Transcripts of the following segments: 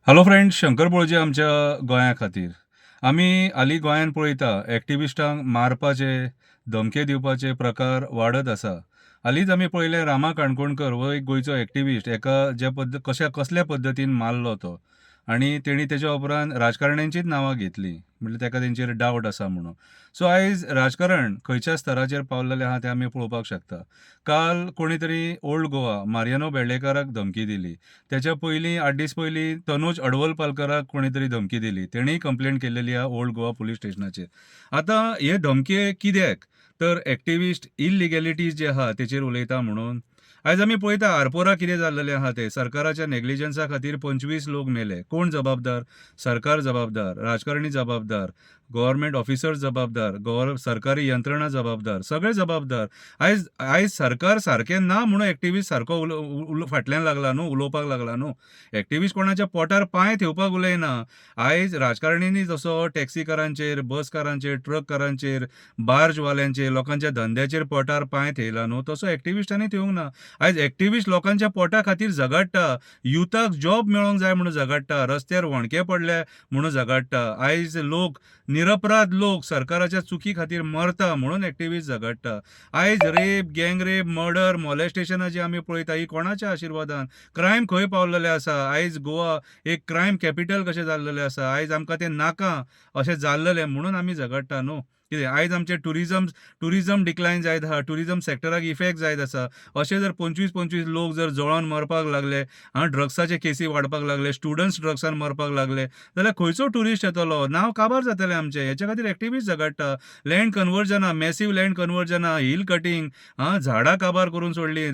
Hello friends, Shankar बोळजे आमच्या गोंया खातीर. आमी हालीं गोंयांत पळयता एक्टिविस्टांक मारपाचे, धमके दिवपाचे प्रकार वाडत आसा. हालींच आमी पळयलें रामा काणकोणकर हो एक गोंयचो एक्टिविस्ट. एका कसल्या पद्दतीन मारलो तो आनी तेणी तेच्या उपरांत राजकारण्यांचीच नांवां घेतलीं. म्हणजे ताका तेंचेर डावट आसा म्हणून. सो आयज राजकारण खंयच्या स्तराचेर पावलेलें आहा तें आमी पळोवपाक शकता. काल कोणी तरी ओल्ड गोवा मारियानो बेर्डेकाराक धमकी दिली. त्याच्या पयलीं 8 दीस पयलीं तनोज अडवल पालकराक कोणी तरी धमकी दिली. तेणेंय कंप्लेंट केल्लेली आहा ओल्ड गोवा पुलीस स्टेशनाचेर. आतां हे धमके कित्याक? तर एक्टिविस्ट इल्लिगॅलिटीज जे आहा तेचेर उलयता म्हणून. आयज आमी पळयता आरपोरा कितें जाल्लेलें आहा तें. सरकाराच्या नेग्लिजन्सा खातीर 25 लोक मेले. कोण जबाबदार? सरकार जबाबदार, राजकारणी जबाबदार, गव्हर्नमेंट ऑफिसर्स जबाबदार, सरकारी यंत्रणा जबाबदार, सगळे जबाबदार. आयज आयज सरकार सारकें ना म्हणून एक्टिविस्ट सारको फाटल्यान लागला न्हू, उलोवपाक लागला न्हू. एक्टिविस्ट कोणाच्या पोटार पांय ठेवपाक उलयना. आयज राजकारण्यांनी जसो टॅक्सीकारांचेर, बसकारांचेर, ट्रककारांचेर, बार्जवाल्यांचेर, लोकांच्या धंद्याचेर पोटार पांय थेयला न्हू, तसो एक्टिविस्टांनी थेवंक ना. आयज एक्टिविस्ट लोकांच्या पोटा खातीर झगडटा. युथाक जॉब मेळोंक जाय म्हणून झगडटा. रस्त्यार होणके पडले म्हणून झगडटा. आयज लोक निरपराध लोक सरकाराच्या चुकी खातीर मरता म्हणून एक्टिविस्ट झगडटा. आयज रेप, गँगरेप, मर्डर, मॉलेस्टेशनां जी आमी पळयता ही कोणाच्या आशिर्वादान? क्रायम खंय पावलेले आसा? आयज गोवा एक क्रायम कॅपिटल कशें जाल्लेलें आसा. आयज आमकां तें नाका अशें जाल्लेलें म्हणून आमी झगडटा न्हू. कितें आयज आमचें टुरिजम डिक्लायन जायत आहा. टुरिजम सेक्टराक इफेक्ट जायत आसा. अशे जर 25 लोक जर जळोन मरपाक लागले, ड्रग्साचे केसी वाडपाक लागले, स्टुडंट्स ड्रग्सान मरपाक लागले, जाल्यार खंयचो टुरिस्ट येतलो? नांव काबार जातलें आमचें. हेच्या खातीर एक्टिविस्ट झगडटा. लँड कन्वर्जनां, मॅसिव्ह लँड कन्वर्जनां, हिल कटींग, झाडां काबार करून सोडलीं,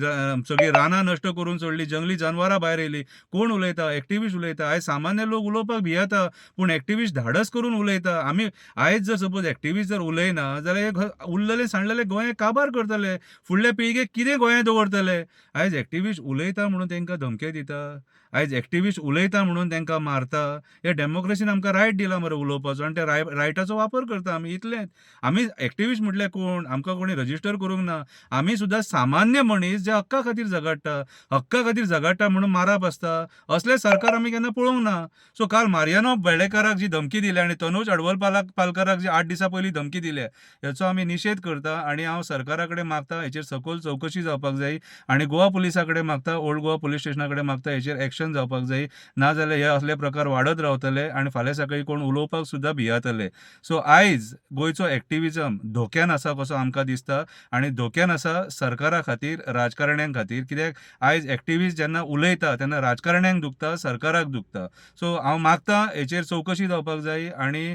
सगळीं रानां नश्ट करून सोडलीं, जंगली जनवरां भायर येयलीं. कोण उलयता? एक्टिविस्ट उलयता. आयज सामान्य लोक उलोवपाक भियेता, पूण एक्टिविस्ट धाडस करून उलयता. आमी आयज जर सपोज एक्टिविस्ट जर उलयना जाल्यार हे उरलेले सांडलेले गोंय काबार करतले. फुडले पिळगेक कितें गोंय दवरतले? आयज एक्टिविस्ट उलयता म्हणून तेंकां धमके दिता. आयज एक्टिविस्ट उलयता म्हणून तेंकां मारता. हे डेमोक्रेसीन आमकां रायट दिला मरे उलोवपाचो आनी त्या रायटाचो वापर करता आमी, इतलेंच. आमी एक्टिविस्ट म्हटल्यार कोण? आमकां कोणी रजिस्टर करूंक ना. आमी सुद्दां सामान्य मनीस जे हक्का खातीर झगडटा. हक्का खातीर झगडटा म्हणून मारप आसता? असलें सरकार आमी केन्ना पळोवंक ना. सो काल मारियानो बेर्डेकाराक जी धमकी दिल्या आनी तनोज अडवल पालकराक जी 8 दिसां पयलीं धमकी दिल्या, हेचो आमी निशेध करता आनी हांव सरकारा कडेन मागता हेचेर सखोल चवकशी जावपाक जाय आनी गोवा पुलिसा कडेन मागता, ओल्ड गोवा पुलीस स्टेशना कडेन मागता हेचेर एक्शन जावपाक जाय. नाजाल्यार हे असले प्रकार वाडत रावतले आनी फाल्यां सकाळीं कोण उलोवपाक सुद्दां भियेतले. सो आयज गोंयचो एक्टिविजम धोक्यान आसा कसो आमकां दिसता आनी धोक्यान आसा सरकारा खातीर, राजकारण्यांक खातीर. कित्याक आयज एक्टिविस्ट जेन्ना उलयता तेन्ना राजकारण्यांक दुखता, सरकाराक दुखता. सो हांव मागतां हेचेर चवकशी जावपाक जाय आनी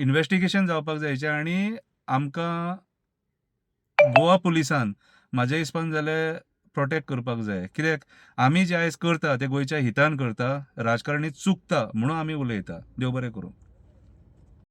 इन्व्हेस्टिगेशन जावपाक जाय हेचें आनी आमकां गोवा पुलिसान म्हाज्या हिसपान जाल्यार प्रोटेक्ट करपाक जाय. कित्याक आमी जे आयज करता ते गोंयच्या हितान करता. राजकारणी चुकता म्हणून आमी उलयता. देव बरें करूं.